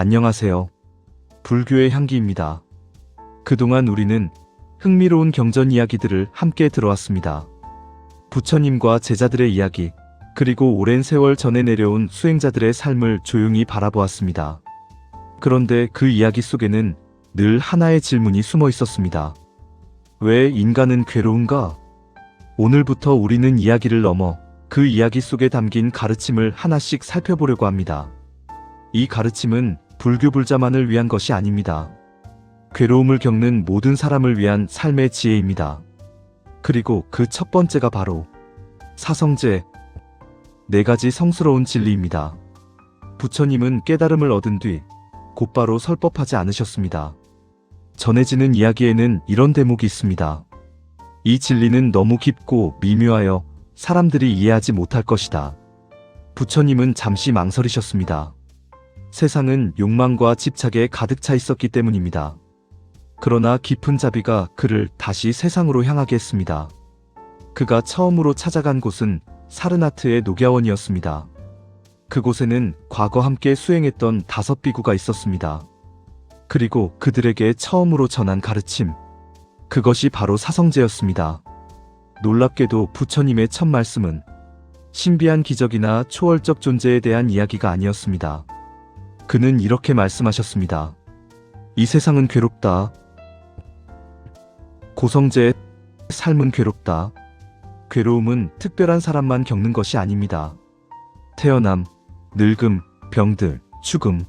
안녕하세요. 불교의 향기입니다. 그동안 우리는 흥미로운 경전 이야기들을 함께 들어왔습니다. 부처님과 제자들의 이야기, 그리고 오랜 세월 전에 내려온 수행자들의 삶을 조용히 바라보았습니다. 그런데 그 이야기 속에는 늘 하나의 질문이 숨어 있었습니다. 왜 인간은 괴로운가? 오늘부터 우리는 이야기를 넘어 그 이야기 속에 담긴 가르침을 하나씩 살펴보려고 합니다. 이 가르침은 불교 불자만을 위한 것이 아닙니다. 괴로움을 겪는 모든 사람을 위한 삶의 지혜입니다. 그리고 그 첫 번째가 바로 사성제, 4가지 성스러운 진리입니다. 부처님은 깨달음을 얻은 뒤 곧바로 설법하지 않으셨습니다. 전해지는 이야기에는 이런 대목이 있습니다. 이 진리는 너무 깊고 미묘하여 사람들이 이해하지 못할 것이다. 부처님은 잠시 망설이셨습니다. 세상은 욕망과 집착에 가득 차 있었기 때문입니다. 그러나 깊은 자비가 그를 다시 세상으로 향하게 했습니다. 그가 처음으로 찾아간 곳은 사르나트의 녹야원이었습니다. 그곳에는 과거 함께 수행했던 5 비구가 있었습니다. 그리고 그들에게 처음으로 전한 가르침, 그것이 바로 사성제였습니다. 놀랍게도 부처님의 첫 말씀은 신비한 기적이나 초월적 존재에 대한 이야기가 아니었습니다. 그는 이렇게 말씀하셨습니다. 이 세상은 괴롭다. 고성제의 삶은 괴롭다. 괴로움은 특별한 사람만 겪는 것이 아닙니다. 태어남, 늙음, 병들, 죽음,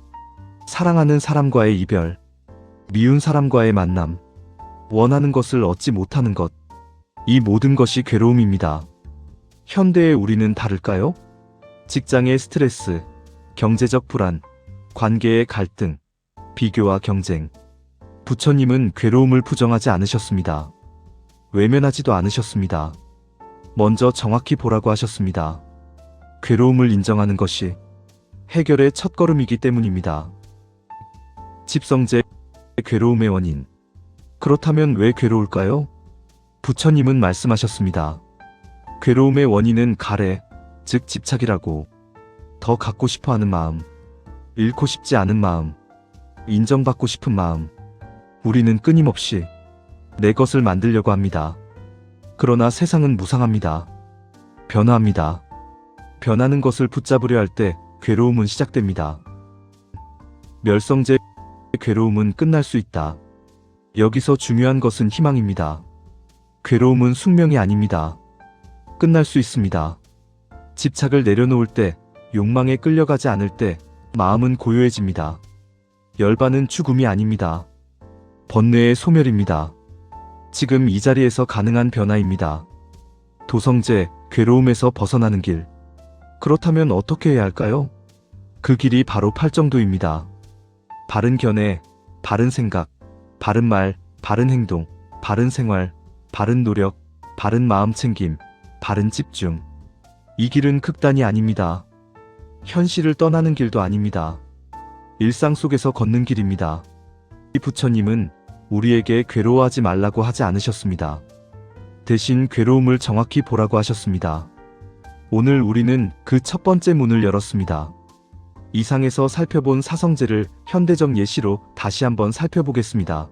사랑하는 사람과의 이별, 미운 사람과의 만남, 원하는 것을 얻지 못하는 것, 이 모든 것이 괴로움입니다. 현대의 우리는 다를까요? 직장의 스트레스, 경제적 불안, 관계의 갈등, 비교와 경쟁. 부처님은 괴로움을 부정하지 않으셨습니다. 외면하지도 않으셨습니다. 먼저 정확히 보라고 하셨습니다. 괴로움을 인정하는 것이 해결의 첫걸음이기 때문입니다. 집성제, 괴로움의 원인. 그렇다면 왜 괴로울까요? 부처님은 말씀하셨습니다. 괴로움의 원인은 가래, 즉 집착이라고. 더 갖고 싶어 하는 마음, 잃고 싶지 않은 마음, 인정받고 싶은 마음. 우리는 끊임없이 내 것을 만들려고 합니다. 그러나 세상은 무상합니다. 변화합니다. 변하는 것을 붙잡으려 할 때 괴로움은 시작됩니다. 멸성제, 괴로움은 끝날 수 있다. 여기서 중요한 것은 희망입니다. 괴로움은 숙명이 아닙니다. 끝날 수 있습니다. 집착을 내려놓을 때, 욕망에 끌려가지 않을 때 마음은 고요해집니다. 열반은 죽음이 아닙니다. 번뇌의 소멸입니다. 지금 이 자리에서 가능한 변화입니다. 도성제, 괴로움에서 벗어나는 길. 그렇다면 어떻게 해야 할까요? 그 길이 바로 팔정도입니다. 바른 견해, 바른 생각, 바른 말, 바른 행동, 바른 생활, 바른 노력, 바른 마음 챙김, 바른 집중. 이 길은 극단이 아닙니다. 현실을 떠나는 길도 아닙니다. 일상 속에서 걷는 길입니다. 이 부처님은 우리에게 괴로워하지 말라고 하지 않으셨습니다. 대신 괴로움을 정확히 보라고 하셨습니다. 오늘 우리는 그 첫 번째 문을 열었습니다. 이상에서 살펴본 사성제를 현대적 예시로 다시 한번 살펴보겠습니다.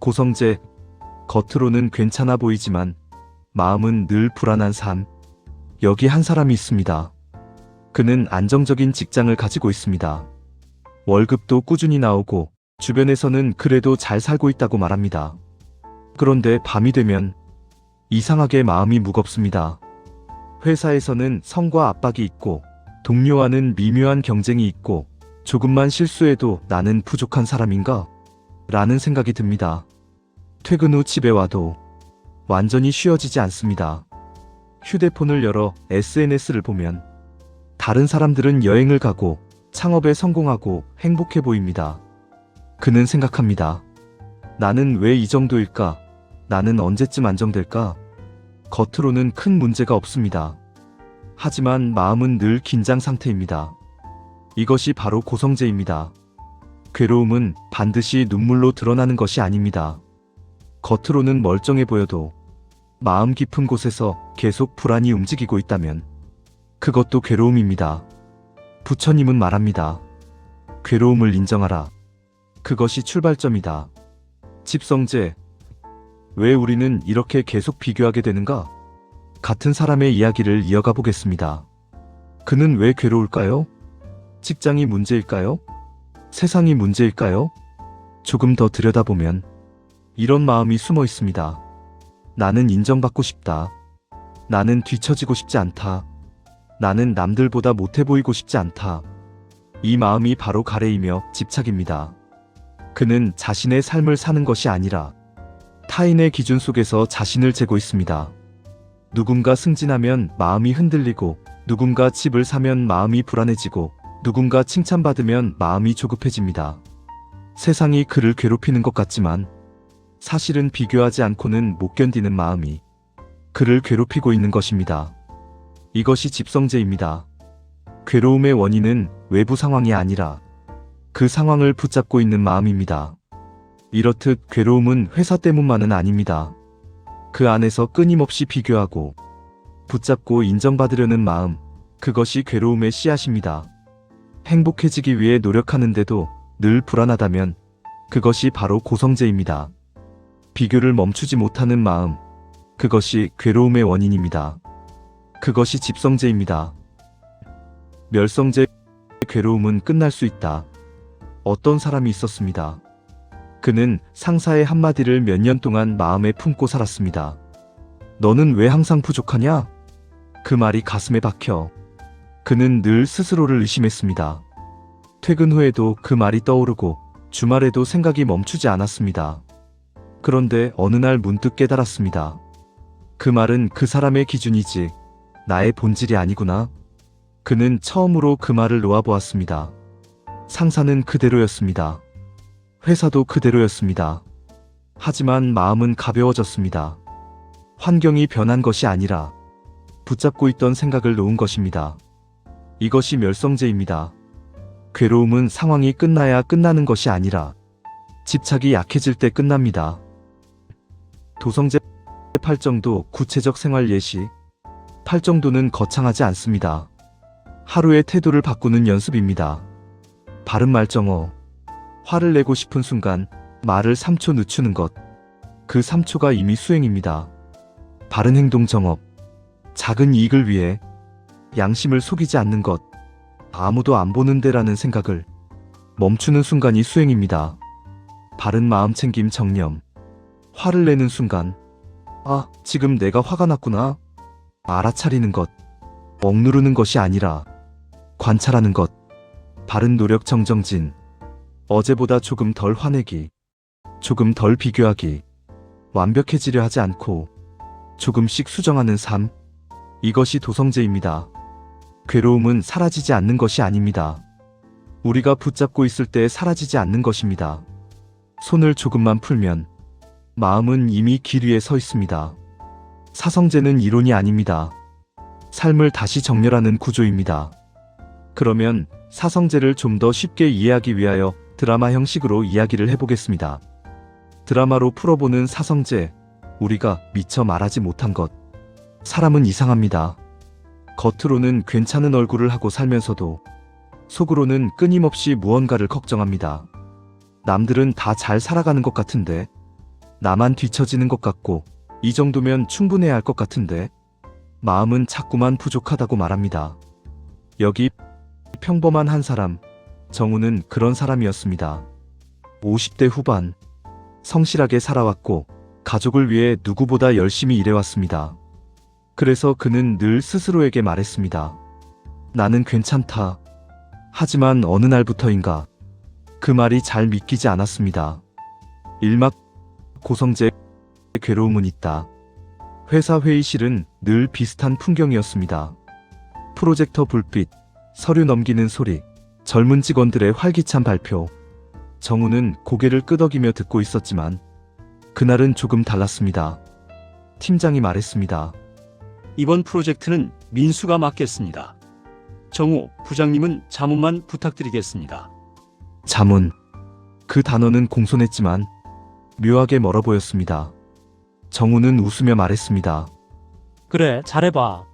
고성제, 겉으로는 괜찮아 보이지만 마음은 늘 불안한 삶. 여기 한 사람이 있습니다. 그는 안정적인 직장을 가지고 있습니다. 월급도 꾸준히 나오고 주변에서는 그래도 잘 살고 있다고 말합니다. 그런데 밤이 되면 이상하게 마음이 무겁습니다. 회사에서는 성과 압박이 있고 동료와는 미묘한 경쟁이 있고 조금만 실수해도 나는 부족한 사람인가? 라는 생각이 듭니다. 퇴근 후 집에 와도 완전히 쉬어지지 않습니다. 휴대폰을 열어 SNS를 보면 다른 사람들은 여행을 가고 창업에 성공하고 행복해 보입니다. 그는 생각합니다. 나는 왜 이 정도일까? 나는 언제쯤 안정될까? 겉으로는 큰 문제가 없습니다. 하지만 마음은 늘 긴장 상태입니다. 이것이 바로 고성제입니다. 괴로움은 반드시 눈물로 드러나는 것이 아닙니다. 겉으로는 멀쩡해 보여도 마음 깊은 곳에서 계속 불안이 움직이고 있다면 그것도 괴로움입니다. 부처님은 말합니다. 괴로움을 인정하라. 그것이 출발점이다. 집성재, 왜 우리는 이렇게 계속 비교하게 되는가? 같은 사람의 이야기를 이어가 보겠습니다. 그는 왜 괴로울까요? 직장이 문제일까요? 세상이 문제일까요? 조금 더 들여다보면 이런 마음이 숨어 있습니다. 나는 인정받고 싶다. 나는 뒤처지고 싶지 않다. 나는 남들보다 못해 보이고 싶지 않다. 이 마음이 바로 가래이며 집착입니다. 그는 자신의 삶을 사는 것이 아니라 타인의 기준 속에서 자신을 재고 있습니다. 누군가 승진하면 마음이 흔들리고, 누군가 집을 사면 마음이 불안해지고, 누군가 칭찬받으면 마음이 조급해집니다. 세상이 그를 괴롭히는 것 같지만 사실은 비교하지 않고는 못 견디는 마음이 그를 괴롭히고 있는 것입니다. 이것이 집성재입니다. 괴로움의 원인은 외부 상황이 아니라 그 상황을 붙잡고 있는 마음입니다. 이렇듯 괴로움은 회사 때문만은 아닙니다. 그 안에서 끊임없이 비교하고 붙잡고 인정받으려는 마음, 그것이 괴로움의 씨앗입니다. 행복해지기 위해 노력하는데도 늘 불안하다면 그것이 바로 고성재입니다. 비교를 멈추지 못하는 마음, 그것이 괴로움의 원인입니다. 그것이 집성재입니다. 멸성재, 괴로움은 끝날 수 있다. 어떤 사람이 있었습니다. 그는 상사의 한마디를 몇 년 동안 마음에 품고 살았습니다. 너는 왜 항상 부족하냐? 그 말이 가슴에 박혀 그는 늘 스스로를 의심했습니다. 퇴근 후에도 그 말이 떠오르고 주말에도 생각이 멈추지 않았습니다. 그런데 어느 날 문득 깨달았습니다. 그 말은 그 사람의 기준이지 나의 본질이 아니구나. 그는 처음으로 그 말을 놓아보았습니다. 상사는 그대로였습니다. 회사도 그대로였습니다. 하지만 마음은 가벼워졌습니다. 환경이 변한 것이 아니라 붙잡고 있던 생각을 놓은 것입니다. 이것이 멸성재입니다. 괴로움은 상황이 끝나야 끝나는 것이 아니라 집착이 약해질 때 끝납니다. 도성재, 팔정도 구체적 생활 예시. 팔정도는 거창하지 않습니다. 하루의 태도를 바꾸는 연습입니다. 바른 말정어. 화를 내고 싶은 순간 말을 3초 늦추는 것. 그 3초가 이미 수행입니다. 바른 행동 정업. 작은 이익을 위해 양심을 속이지 않는 것. 아무도 안 보는데라는 생각을 멈추는 순간이 수행입니다. 바른 마음 챙김 정념. 화를 내는 순간, 아, 지금 내가 화가 났구나. 알아차리는 것. 억누르는 것이 아니라 관찰하는 것. 바른 노력 정정진. 어제보다 조금 덜 화내기. 조금 덜 비교하기. 완벽해지려 하지 않고 조금씩 수정하는 삶. 이것이 도성재입니다. 괴로움은 사라지지 않는 것이 아닙니다. 우리가 붙잡고 있을 때 사라지지 않는 것입니다. 손을 조금만 풀면 마음은 이미 길 위에 서 있습니다. 사성재는 이론이 아닙니다. 삶을 다시 정렬하는 구조입니다. 그러면 사성재를 좀 더 쉽게 이해하기 위하여 드라마 형식으로 이야기를 해보겠습니다. 드라마로 풀어보는 사성재, 우리가 미처 말하지 못한 것. 사람은 이상합니다. 겉으로는 괜찮은 얼굴을 하고 살면서도 속으로는 끊임없이 무언가를 걱정합니다. 남들은 다 잘 살아가는 것 같은데 나만 뒤처지는 것 같고 이 정도면 충분해야 할 것 같은데 마음은 자꾸만 부족하다고 말합니다. 여기 평범한 한 사람, 정우는 그런 사람이었습니다. 50대 후반, 성실하게 살아왔고 가족을 위해 누구보다 열심히 일해왔습니다. 그래서 그는 늘 스스로에게 말했습니다. 나는 괜찮다. 하지만 어느 날부터인가 그 말이 잘 믿기지 않았습니다. 일막 고성재, 괴로움은 있다. 회사 회의실은 늘 비슷한 풍경이었습니다. 프로젝터 불빛, 서류 넘기는 소리, 젊은 직원들의 활기찬 발표. 정우는 고개를 끄덕이며 듣고 있었지만 그날은 조금 달랐습니다. 팀장이 말했습니다. 이번 프로젝트는 민수가 맡겠습니다. 정우 부장님은 자문만 부탁드리겠습니다. 자문. 그 단어는 공손했지만 묘하게 멀어 보였습니다. 정우는 웃으며 말했습니다. 그래, 잘해봐.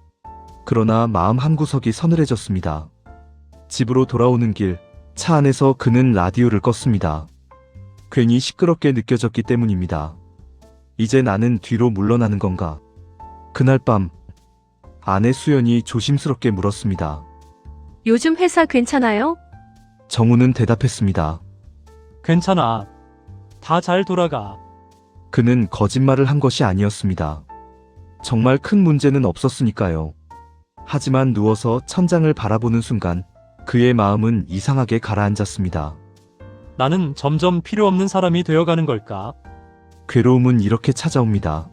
그러나 마음 한구석이 서늘해졌습니다. 집으로 돌아오는 길, 차 안에서 그는 라디오를 껐습니다. 괜히 시끄럽게 느껴졌기 때문입니다. 이제 나는 뒤로 물러나는 건가? 그날 밤 아내 수연이 조심스럽게 물었습니다. 요즘 회사 괜찮아요? 정우는 대답했습니다. 괜찮아. 다 잘 돌아가. 그는 거짓말을 한 것이 아니었습니다. 정말 큰 문제는 없었으니까요. 하지만 누워서 천장을 바라보는 순간 그의 마음은 이상하게 가라앉았습니다. 나는 점점 필요 없는 사람이 되어가는 걸까? 괴로움은 이렇게 찾아옵니다.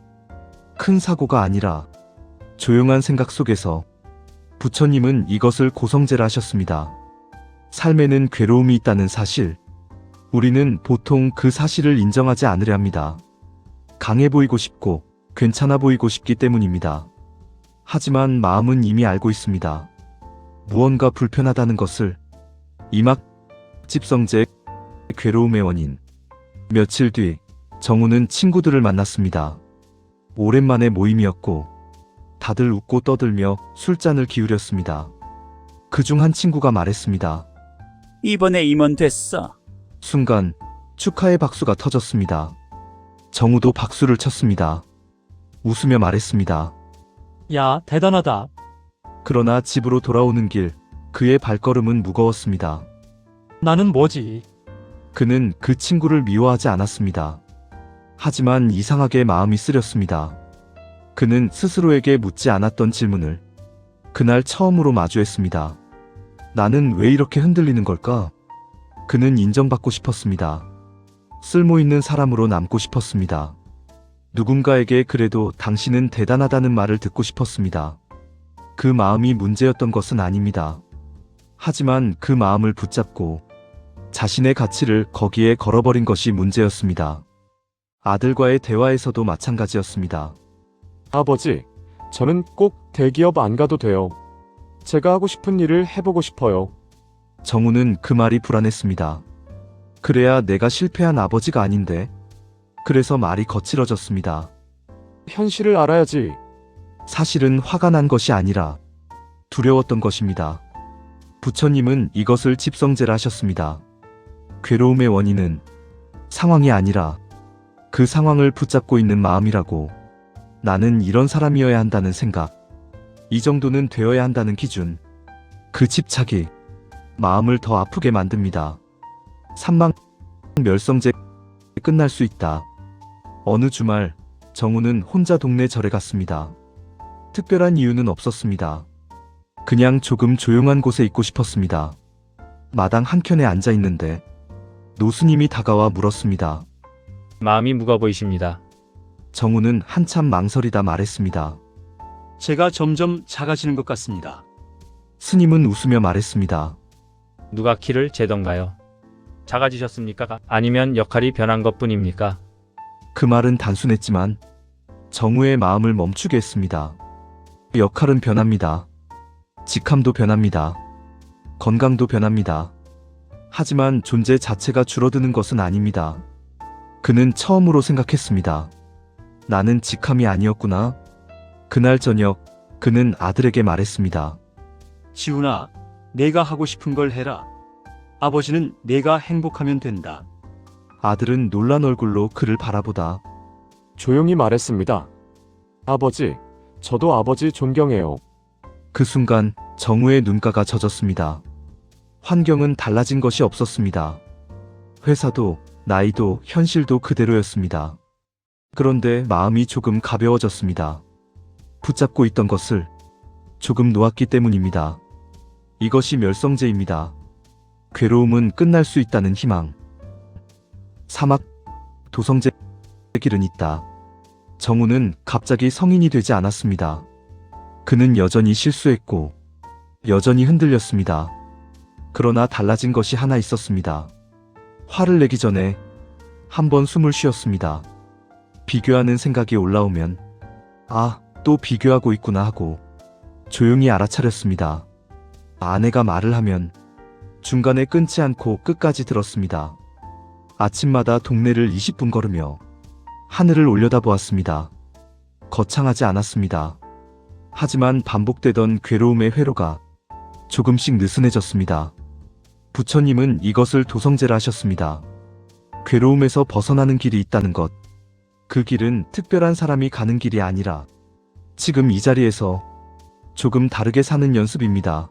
큰 사고가 아니라 조용한 생각 속에서 부처님은 이것을 고성제라 하셨습니다. 삶에는 괴로움이 있다는 사실. 우리는 보통 그 사실을 인정하지 않으려 합니다. 강해 보이고 싶고 괜찮아 보이고 싶기 때문입니다. 하지만 마음은 이미 알고 있습니다. 무언가 불편하다는 것을. 이막집성제 괴로움의 원인. 며칠 뒤 정우는 친구들을 만났습니다. 오랜만에 모임이었고 다들 웃고 떠들며 술잔을 기울였습니다. 그중 한 친구가 말했습니다. 이번에 임원 됐어. 순간 축하의 박수가 터졌습니다. 정우도 박수를 쳤습니다. 웃으며 말했습니다. 야, 대단하다. 그러나 집으로 돌아오는 길 그의 발걸음은 무거웠습니다. 나는 뭐지? 그는 그 친구를 미워하지 않았습니다. 하지만 이상하게 마음이 쓰렸습니다. 그는 스스로에게 묻지 않았던 질문을 그날 처음으로 마주했습니다. 나는 왜 이렇게 흔들리는 걸까? 그는 인정받고 싶었습니다. 쓸모있는 사람으로 남고 싶었습니다. 누군가에게 그래도 당신은 대단하다는 말을 듣고 싶었습니다. 그 마음이 문제였던 것은 아닙니다. 하지만 그 마음을 붙잡고 자신의 가치를 거기에 걸어버린 것이 문제였습니다. 아들과의 대화에서도 마찬가지였습니다. 아버지, 저는 꼭 대기업 안 가도 돼요. 제가 하고 싶은 일을 해보고 싶어요. 정우는 그 말이 불안했습니다. 그래야 내가 실패한 아버지가 아닌데. 그래서 말이 거칠어졌습니다. 현실을 알아야지. 사실은 화가 난 것이 아니라 두려웠던 것입니다. 부처님은 이것을 집성제라 하셨습니다. 괴로움의 원인은 상황이 아니라 그 상황을 붙잡고 있는 마음이라고. 나는 이런 사람이어야 한다는 생각. 이 정도는 되어야 한다는 기준. 그 집착이 마음을 더 아프게 만듭니다. 산망멸성제 끝날 수 있다. 어느 주말 정우는 혼자 동네 절에 갔습니다. 특별한 이유는 없었습니다. 그냥 조금 조용한 곳에 있고 싶었습니다. 마당 한켠에 앉아 있는데 노스님이 다가와 물었습니다. 마음이 무거워 보이십니다. 정우는 한참 망설이다 말했습니다. 제가 점점 작아지는 것 같습니다. 스님은 웃으며 말했습니다. 누가 키를 재던가요? 작아지셨습니까? 아니면 역할이 변한 것뿐입니까? 그 말은 단순했지만 정우의 마음을 멈추게 했습니다. 역할은 변합니다. 직함도 변합니다. 건강도 변합니다. 하지만 존재 자체가 줄어드는 것은 아닙니다. 그는 처음으로 생각했습니다. 나는 직함이 아니었구나. 그날 저녁 그는 아들에게 말했습니다. 지훈아, 내가 하고 싶은 걸 해라. 아버지는 내가 행복하면 된다. 아들은 놀란 얼굴로 그를 바라보다 조용히 말했습니다. 아버지, 저도 아버지 존경해요. 그 순간 정우의 눈가가 젖었습니다. 환경은 달라진 것이 없었습니다. 회사도 나이도 현실도 그대로였습니다. 그런데 마음이 조금 가벼워졌습니다. 붙잡고 있던 것을 조금 놓았기 때문입니다. 이것이 멸성제입니다. 괴로움은 끝날 수 있다는 희망. 사막 도성제 길은 있다. 정우는 갑자기 성인이 되지 않았습니다. 그는 여전히 실수했고 여전히 흔들렸습니다. 그러나 달라진 것이 하나 있었습니다. 화를 내기 전에 한번 숨을 쉬었습니다. 비교하는 생각이 올라오면 아, 또 비교하고 있구나 하고 조용히 알아차렸습니다. 아내가 말을 하면 중간에 끊지 않고 끝까지 들었습니다. 아침마다 동네를 20분 걸으며 하늘을 올려다보았습니다. 거창하지 않았습니다. 하지만 반복되던 괴로움의 회로가 조금씩 느슨해졌습니다. 부처님은 이것을 도성제라 하셨습니다. 괴로움에서 벗어나는 길이 있다는 것. 그 길은 특별한 사람이 가는 길이 아니라 지금 이 자리에서 조금 다르게 사는 연습입니다.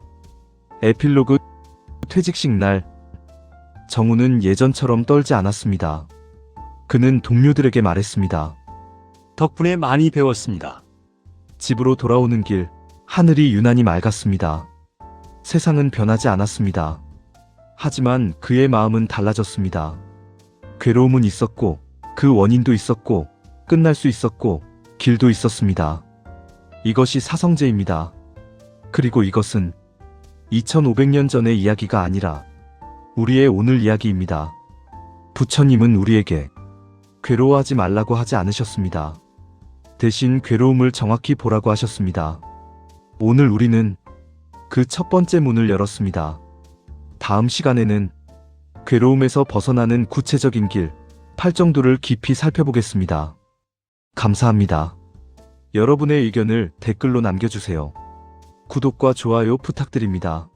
에필로그. 퇴직식 날, 정우는 예전처럼 떨지 않았습니다. 그는 동료들에게 말했습니다. 덕분에 많이 배웠습니다. 집으로 돌아오는 길, 하늘이 유난히 맑았습니다. 세상은 변하지 않았습니다. 하지만 그의 마음은 달라졌습니다. 괴로움은 있었고, 그 원인도 있었고, 끝날 수 있었고, 길도 있었습니다. 이것이 사성제입니다. 그리고 이것은 2500년 전의 이야기가 아니라 우리의 오늘 이야기입니다. 부처님은 우리에게 괴로워하지 말라고 하지 않으셨습니다. 대신 괴로움을 정확히 보라고 하셨습니다. 오늘 우리는 그 첫 번째 문을 열었습니다. 다음 시간에는 괴로움에서 벗어나는 구체적인 길, 팔정도를 깊이 살펴보겠습니다. 감사합니다. 여러분의 의견을 댓글로 남겨주세요. 구독과 좋아요 부탁드립니다.